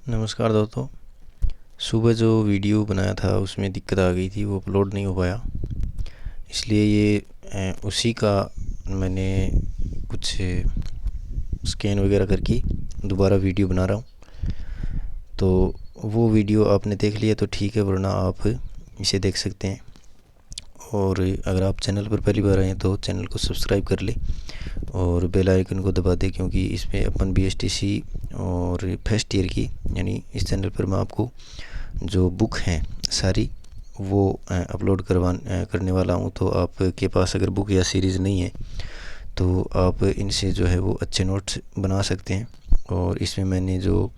नमस्कार दोस्तों। सुबह जो वीडियो बनाया था उसमें दिक्कत आ गई थी, वो अपलोड नहीं हो पाया। इसलिए ये उसी का मैंने कुछ स्कैन वगैरह करके दोबारा वीडियो बना रहा हूँ। तो वो वीडियो आपने देख लिया तो ठीक है, वरना आप इसे देख सकते हैं। और अगर आप चैनल पर पहली बार आए हैं तो चैनल को सब्सक्राइब कर ले और बेल आइकन को दबा दें, क्योंकि इसमें अपन बीएसटीसी और फर्स्ट ईयर की यानी इस चैनल पर मैं आपको जो बुक हैं सारी वो अपलोड करने वाला हूँ। तो आपके पास अगर बुक या सीरीज़ नहीं है तो आप इनसे जो है वो अच्छे नोट्स बना सकते हैं। और इसमें मैंने जो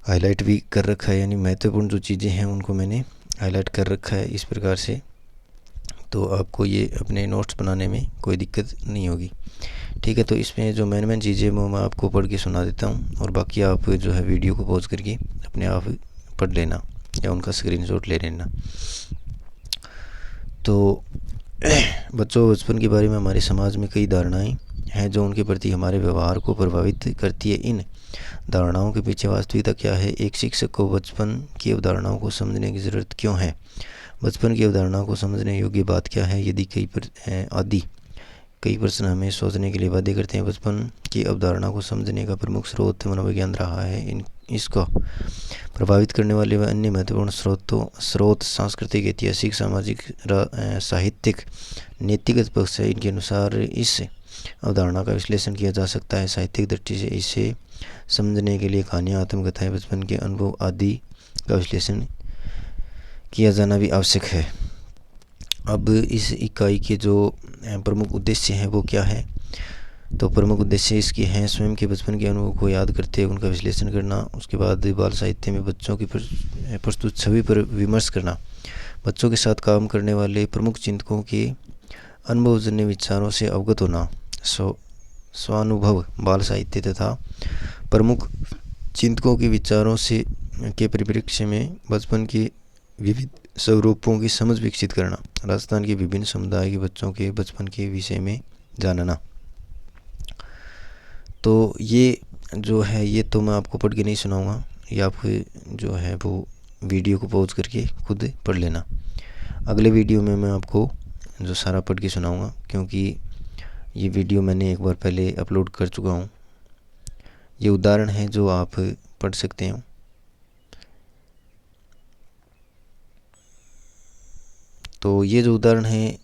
हाईलाइट भी कर रखा है, यानी महत्वपूर्ण जो चीज़ें हैं उनको मैंने हाईलाइट कर रखा है इस प्रकार से। तो आपको ये अपने नोट्स बनाने में कोई दिक्कत नहीं होगी। ठीक है, तो इसमें जो मेन चीज़ें वो मैं आपको पढ़ के सुना देता हूँ और बाकी आप जो है वीडियो को पॉज करके अपने आप पढ़ लेना या उनका स्क्रीनशॉट ले लेना। तो बच्चों, बचपन के बारे में हमारे समाज में कई धारणाएं हैं जो उनके प्रति हमारे व्यवहार को प्रभावित करती है। इन धारणाओं के पीछे वास्तविकता क्या है? एक शिक्षक को बचपन की अवधारणाओं को समझने की ज़रूरत क्यों है? बचपन की अवधारणाओं को समझने योग्य बात क्या है? यदि कई प्रश्न हमें सोचने के लिए बाध्य करते हैं। बचपन की अवधारणा को समझने का प्रमुख स्रोत मनोविज्ञान रहा है। इसको प्रभावित करने वाले व अन्य महत्वपूर्ण स्रोत सांस्कृतिक, ऐतिहासिक, सामाजिक, साहित्यिक, नीतिगत पक्ष है। इनके अनुसार इस अवधारणा का विश्लेषण किया जा सकता है। साहित्यिक दृष्टि से इसे समझने के लिए कहानियाँ, आत्मकथाएं, बचपन के अनुभव आदि का विश्लेषण किया जाना भी आवश्यक है। अब इस इकाई के जो प्रमुख उद्देश्य हैं वो क्या है? तो प्रमुख उद्देश्य इसके हैं: स्वयं के बचपन के अनुभव को याद करते हुए उनका विश्लेषण करना। उसके बाद बाल साहित्य में बच्चों की प्रस्तुत छवि पर विमर्श करना। बच्चों के साथ काम करने वाले प्रमुख चिंतकों के अनुभवजन्य विचारों से अवगत होना। स्वानुभव बाल साहित्य तथा प्रमुख चिंतकों के विचारों से के परिप्रेक्ष्य में बचपन के विविध स्वरूपों की समझ विकसित करना। राजस्थान के विभिन्न समुदाय के बच्चों के बचपन के विषय में जानना। तो ये जो है ये तो मैं आपको पढ़ के नहीं सुनाऊंगा, ये आप जो है वो वीडियो को पॉज करके खुद पढ़ लेना। अगले वीडियो में मैं आपको जो सारा पढ़ के सुनाऊंगा, क्योंकि ये वीडियो मैंने एक बार पहले अपलोड कर चुका हूँ। ये उदाहरण है जो आप पढ़ सकते हो। तो ये जो उदाहरण है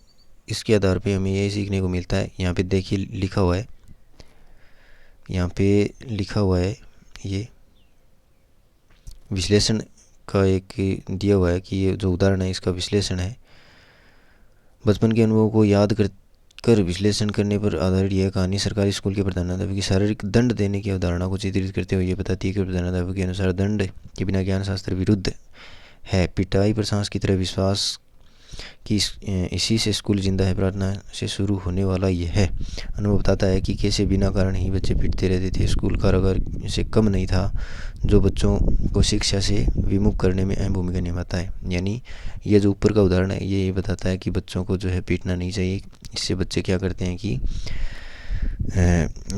इसके आधार पे हमें यही सीखने को मिलता है। यहाँ पे देखिए लिखा हुआ है, यहाँ पे लिखा हुआ है ये विश्लेषण का एक दिया हुआ है कि ये जो उदाहरण है इसका विश्लेषण है। बचपन के अनुभवों को याद कर विश्लेषण करने पर आधारित यह कहानी सरकारी स्कूल के प्रधानाध्यापक की शारीरिक दंड देने की अवधारणा को चित्रित करते हुए ये बताती है कि प्रधानाध्यापक के अनुसार दंड के बिना ज्ञान शास्त्र विरुद्ध है। पिटाई पर सांस की तरह विश्वास कि इसी से स्कूल जिंदा है, प्रार्थना से शुरू होने वाला यह है। अनुभव बताता है कि कैसे बिना कारण ही बच्चे पिटते रहते थे। स्कूल कारागार से कम नहीं था, जो बच्चों को शिक्षा से विमुख करने में अहम भूमिका निभाता है। यानी ये जो ऊपर का उदाहरण है ये बताता है कि बच्चों को जो है पीटना नहीं चाहिए। इससे बच्चे क्या करते हैं कि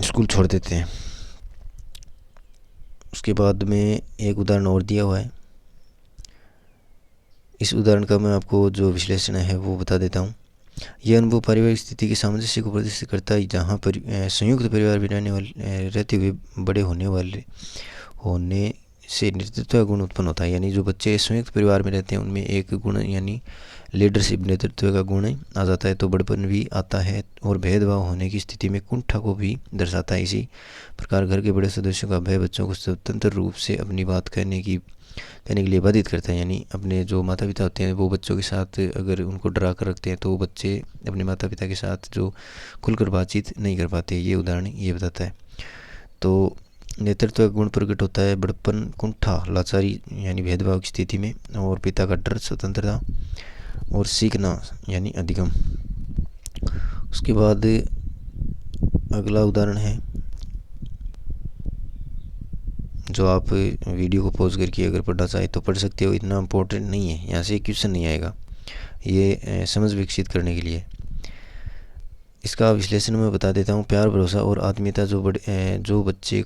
स्कूल छोड़ देते हैं। उसके बाद में एक उदाहरण और दिया हुआ है। इस उदाहरण का मैं आपको जो विश्लेषण है वो बता देता हूँ। यह अनुभव पारिवारिक स्थिति के सामंजस्य को प्रदर्शित करता है, जहाँ पर संयुक्त परिवार में रहते हुए बड़े होने से नेतृत्व का गुण उत्पन्न होता है। यानी जो बच्चे संयुक्त परिवार में रहते हैं उनमें एक गुण यानी लीडरशिप, नेतृत्व का गुण आ जाता है, तो बड़पन भी आता है और भेदभाव होने की स्थिति में कुंठा को भी दर्शाता है। इसी प्रकार घर के बड़े सदस्यों का भय बच्चों को स्वतंत्र रूप से अपनी बात कहने के लिए बाधित करता है। यानी अपने जो माता पिता होते हैं वो बच्चों के साथ अगर उनको डरा कर रखते हैं तो बच्चे अपने माता पिता के साथ जो खुलकर बातचीत नहीं कर पाते। ये उदाहरण ये बताता है। तो नेतृत्व का गुण प्रकट होता है बड़पन, कुंठा, लाचारी यानी भेदभाव की स्थिति में, और पिता का डर, स्वतंत्रता और सीखना यानी अधिगम। उसके बाद अगला उदाहरण है जो आप वीडियो को पॉज करके अगर पढ़ना चाहे तो पढ़ सकते हो। इतना इम्पोर्टेंट नहीं है, यहाँ से क्वेश्चन नहीं आएगा, ये समझ विकसित करने के लिए। इसका विश्लेषण मैं बता देता हूँ। प्यार, भरोसा और आत्मीयता जो बच्चे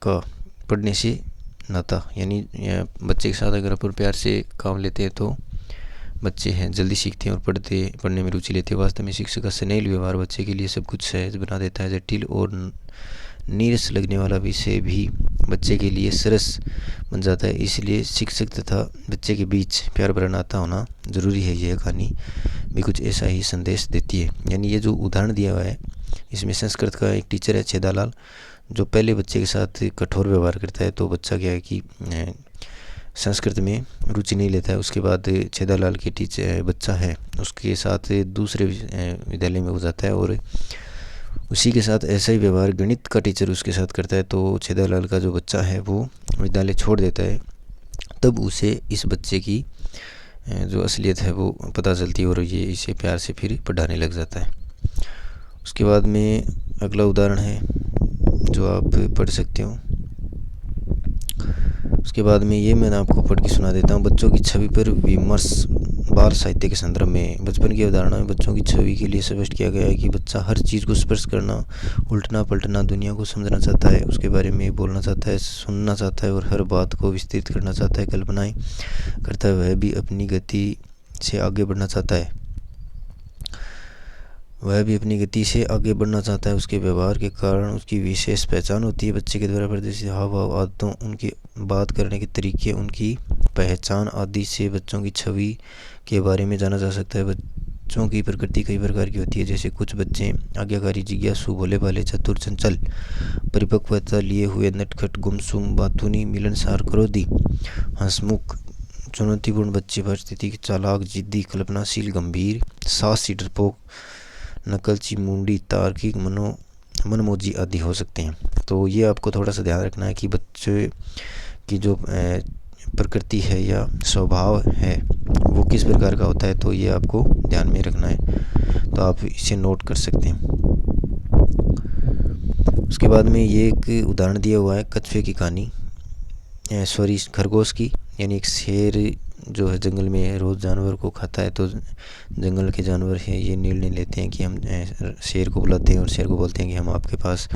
का पढ़ने से नाता, यानी बच्चे के साथ अगर अपन प्यार से काम लेते हैं तो बच्चे हैं जल्दी सीखते हैं और पढ़ने में रुचि लेते हैं। वास्तव में शिक्षक का स्नेह व्यवहार बच्चे के लिए सब कुछ सहज बना देता है। जटिल और नीरस लगने वाला विषय भी बच्चे के लिए सरस बन जाता है। इसलिए शिक्षक तथा बच्चे के बीच प्यार भरा नाता होना ज़रूरी है। यह कहानी भी कुछ ऐसा ही संदेश देती है। यानी ये जो उदाहरण दिया हुआ है इसमें संस्कृत का एक टीचर है छेदालाल, जो पहले बच्चे के साथ कठोर व्यवहार करता है, तो बच्चा क्या है कि संस्कृत में रुचि नहीं लेता है। उसके बाद छेदालाल के टीचर बच्चा है उसके साथ दूसरे विद्यालय में हो जाता है और उसी के साथ ऐसा ही व्यवहार गणित का टीचर उसके साथ करता है। तो छेदालाल का जो बच्चा है वो विद्यालय छोड़ देता है। तब उसे इस बच्चे की जो असलियत है वो पता चलती है और ये इसे प्यार से फिर पढ़ाने लग जाता है। उसके बाद में अगला उदाहरण है जो आप पढ़ सकते हो। उसके बाद में ये मैं आपको पढ़ के सुना देता हूँ। बच्चों की छवि पर विमर्श बाल साहित्य के संदर्भ में। बचपन की अवधारणा में बच्चों की छवि के लिए स्पष्ट किया गया है कि बच्चा हर चीज़ को स्पर्श करना, उल्टना पलटना, दुनिया को समझना चाहता है, उसके बारे में बोलना चाहता है, सुनना चाहता है और हर बात को विस्तृत करना चाहता है, कल्पनाएं करता है। वह भी अपनी गति से आगे बढ़ना चाहता है। उसके व्यवहार के कारण उसकी विशेष पहचान होती है। बच्चे के द्वारा प्रदर्शित हाव भाव, आदतों, उनकी बात करने के तरीके, उनकी पहचान आदि से बच्चों की छवि के बारे में जाना जा सकता है। बच्चों की प्रकृति कई प्रकार की होती है, जैसे कुछ बच्चे आज्ञाकारी, जिज्ञासु, भोले भाले, चतुर, चंचल, परिपक्वता लिए हुए, नटखट, गुमसुम, बातूनी, मिलनसार, क्रोधी, हंसमुख, चुनौतीपूर्ण बच्चे, परिस्थिति चालाक, जिद्दी, कल्पनाशील, गंभीर, साहसी, डरपोक, नकलची, मुंडी, तार्किक, मनमोजी आदि हो सकते हैं। तो ये आपको थोड़ा सा ध्यान रखना है कि बच्चे की जो प्रकृति है या स्वभाव है वो किस प्रकार का होता है, तो ये आपको ध्यान में रखना है। तो आप इसे नोट कर सकते हैं। उसके बाद में ये एक उदाहरण दिया हुआ है कछुए की कहानी, खरगोश की। यानी एक शेर जो है जंगल में रोज़ जानवर को खाता है, तो जंगल के जानवर हैं ये निर्णय लेते हैं कि हम शेर को बुलाते हैं और शेर को बोलते हैं कि हम आपके पास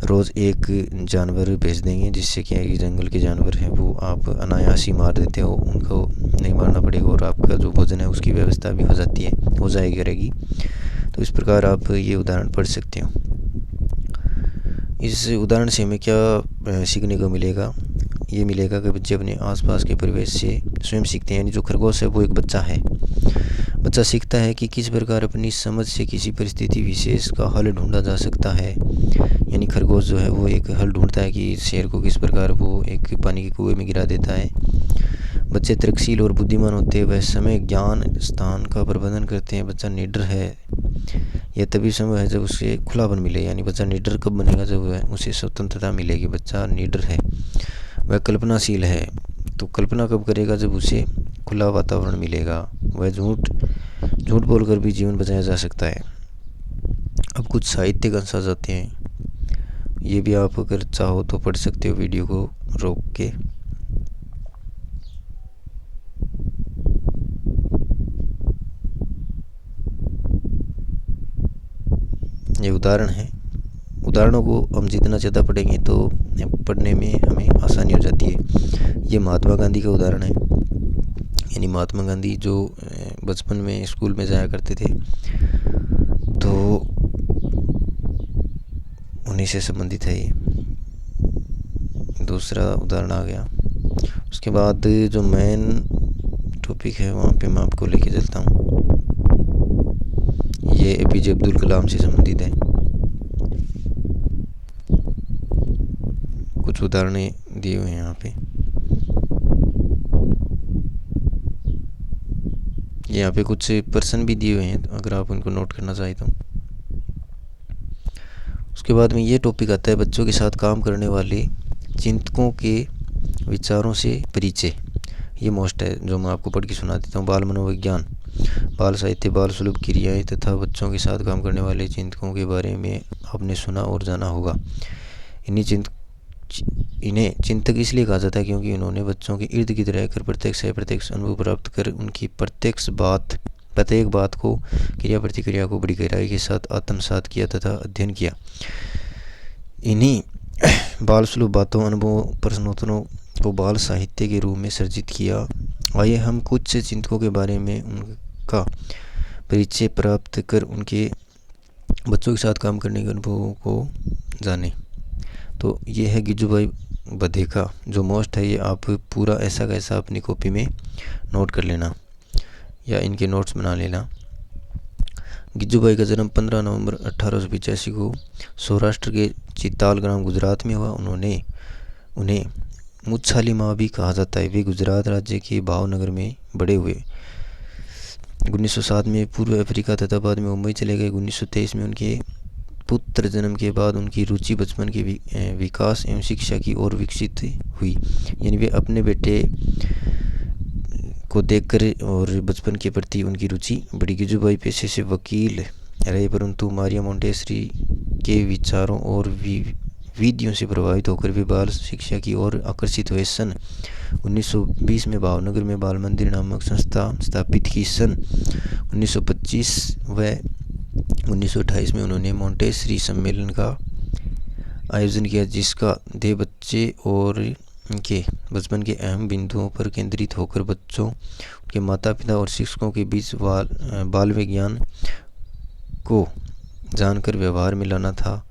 रोज़ एक जानवर भेज देंगे, जिससे क्या है कि जंगल के जानवर हैं वो आप अनायास ही मार देते हो, उनको नहीं मारना पड़ेगा और आपका जो भोजन है उसकी व्यवस्था भी हो जाएगी रहेगी। तो इस प्रकार आप ये उदाहरण पढ़ सकते हो। इस उदाहरण से हमें क्या सीखने को मिलेगा? ये मिलेगा कि बच्चे अपने आसपास के परिवेश से स्वयं सीखते हैं। यानी जो खरगोश है वो एक बच्चा है। बच्चा सीखता है कि किस प्रकार अपनी समझ से किसी परिस्थिति विशेष का हल ढूंढा जा सकता है। यानी खरगोश जो है वो एक हल ढूंढता है कि शेर को किस प्रकार वो एक पानी के कुएं में गिरा देता है। बच्चे तर्कशील और बुद्धिमान होते हैं, वह समय, ज्ञान, स्थान का प्रबंधन करते हैं। बच्चा निडर है, यह तभी संभव है जब उसे खुलापन मिले। यानी बच्चा निडर कब बनेगा? जब वह उसे स्वतंत्रता मिलेगी। बच्चा निडर है, वह कल्पनाशील है, तो कल्पना कब करेगा? जब उसे खुला वातावरण मिलेगा। वह झूठ बोलकर भी जीवन बचाया जा सकता है। अब कुछ साहित्यिक अंश आ जाते हैं, ये भी आप अगर चाहो तो पढ़ सकते हो वीडियो को रोक के। ये उदाहरण है। उदाहरणों को हम जितना ज़्यादा पढ़ेंगे तो पढ़ने में हमें आसानी हो जाती है। ये महात्मा गांधी का उदाहरण है। यानी महात्मा गांधी जो बचपन में स्कूल में जाया करते थे, तो उन्हीं से संबंधित है ये। दूसरा उदाहरण आ गया। उसके बाद जो मेन टॉपिक है वहाँ पे मैं आपको लेके चलता हूँ। ये एपीजे अब्दुल कलाम से संबंधित है। कुछ उदाहरण दिए हुए हैं यहाँ पे। यहाँ पे कुछ पर्सन भी दिए हुए हैं अगर आप उनको नोट करना चाहें तो। उसके बाद में ये टॉपिक आता है बच्चों के साथ काम करने वाले चिंतकों के विचारों से परिचय। ये मोस्ट है जो मैं आपको पढ़ के सुना देता हूँ। बाल मनोविज्ञान, बाल साहित्य, बाल सुलभ क्रियाएं तथा बच्चों के साथ काम करने वाले चिंतकों के बारे में आपने सुना और जाना होगा। इन्हें चिंतक इसलिए कहा जाता है क्योंकि इन्होंने बच्चों के इर्द गिर्द रहकर प्रत्यक्ष अप्रत्यक्ष अनुभव प्राप्त कर उनकी प्रत्येक बात को, क्रिया प्रतिक्रिया को बड़ी गहराई के साथ आत्मसात किया तथा अध्ययन किया। इन्हीं बाल सुलभ बातों, अनुभवों, प्रश्नोत्तरों को बाल साहित्य के रूप में सर्जित किया। आइए हम कुछ चिंतकों के बारे में उनका परिचय प्राप्त कर उनके बच्चों के साथ काम करने के अनुभवों को जानें। तो ये है गिजुभाई बधेका। जो मोस्ट है ये आप पूरा ऐसा कैसा अपनी कॉपी में नोट कर लेना या इनके नोट्स बना लेना। गिजुभाई का जन्म 15 नवंबर 1885 को सौराष्ट्र के चित्ताल ग्राम गुजरात में हुआ। उन्हें मुच्छाली माँ भी कहा जाता है। वे गुजरात राज्य के भावनगर में बड़े हुए। 1907 में पूर्व अफ्रीका तथा बाद में मुंबई चले गए। 1923 में उनके पुत्र जन्म के बाद उनकी रुचि बचपन के विकास एवं शिक्षा की ओर विकसित हुई। यानी वे अपने बेटे को देखकर और बचपन के प्रति उनकी रुचि बढ़ी। गिजुभाई पेशे से वकील रहे, परंतु मारिया मोंटेसरी के विचारों और विधियों से प्रभावित होकर वे बाल शिक्षा की ओर आकर्षित हुए। सन 1920 में भावनगर में बाल मंदिर नामक संस्था स्थापित की। सन 1925 व 1928 में उन्होंने मोंटेसरी सम्मेलन का आयोजन किया, जिसका ध्येय बच्चे और उनके बचपन के अहम बिंदुओं पर केंद्रित होकर बच्चों, उनके माता पिता और शिक्षकों के बीच बाल विज्ञान को जानकर व्यवहार में लाना था।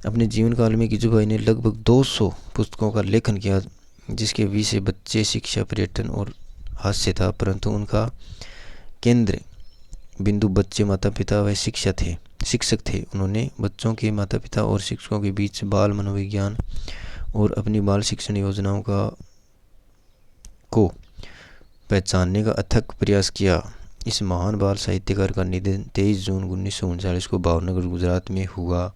अपने जीवन काल में गिजुभाई ने लगभग 200 पुस्तकों का लेखन किया, जिसके विषय बच्चे, शिक्षा, पर्यटन और हास्य था, परंतु उनका केंद्र बिंदु बच्चे, माता पिता व शिक्षक थे। उन्होंने बच्चों के माता पिता और शिक्षकों के बीच बाल मनोविज्ञान और अपनी बाल शिक्षण योजनाओं को पहचानने का अथक प्रयास किया। इस महान बाल साहित्यकार का निधन 23 जून 1939 को भावनगर गुजरात में हुआ।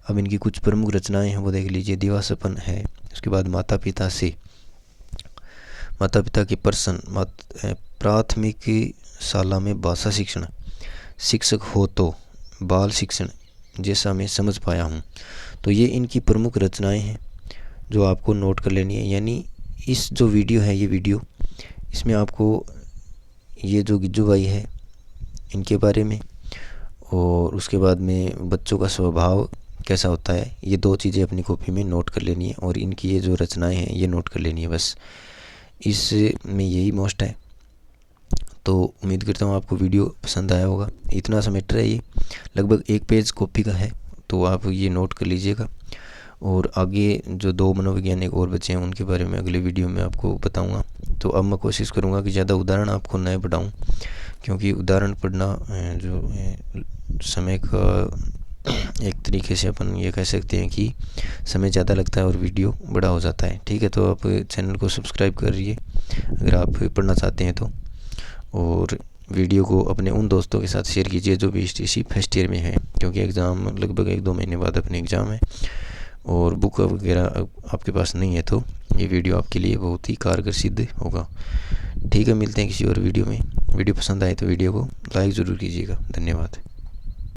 अब इनकी कुछ प्रमुख रचनाएं हैं वो देख लीजिए। दीवा सपन है, उसके बाद माता पिता के प्रश्न, प्राथमिक शाला में भाषा शिक्षण, शिक्षक हो तो, बाल शिक्षण जैसा मैं समझ पाया हूँ। तो ये इनकी प्रमुख रचनाएं हैं जो आपको नोट कर लेनी है। यानी इस जो वीडियो है, ये वीडियो इसमें आपको ये जो गिजुभाई है इनके बारे में और उसके बाद में बच्चों का स्वभाव कैसा होता है, ये 2 चीज़ें अपनी कॉपी में नोट कर लेनी है और इनकी ये जो रचनाएं हैं ये नोट कर लेनी है। बस इसमें यही मोस्ट है। तो उम्मीद करता हूँ आपको वीडियो पसंद आया होगा। इतना सा मैटर है, ये लगभग 1 पेज कॉपी का है, तो आप ये नोट कर लीजिएगा। और आगे जो 2 मनोवैज्ञानिक और बच्चे हैं उनके बारे में अगले वीडियो में आपको बताऊंगा। तो अब मैं कोशिश करूंगा कि ज़्यादा उदाहरण आपको नए पढ़ाऊं, क्योंकि उदाहरण पढ़ना जो समय का एक तरीके से अपन ये कह सकते हैं कि समय ज़्यादा लगता है और वीडियो बड़ा हो जाता है। ठीक है, तो आप चैनल को सब्सक्राइब करिए अगर आप पढ़ना चाहते हैं तो, और वीडियो को अपने उन दोस्तों के साथ शेयर कीजिए जो भी STC फर्स्ट ईयर में है, क्योंकि एग्ज़ाम लगभग 1-2 महीने बाद अपने एग्ज़ाम है और बुक वगैरह आपके पास नहीं है, तो ये वीडियो आपके लिए बहुत ही कारगर सिद्ध होगा। ठीक है, मिलते हैं किसी और वीडियो में। वीडियो पसंद आए तो वीडियो को लाइक ज़रूर कीजिएगा। धन्यवाद।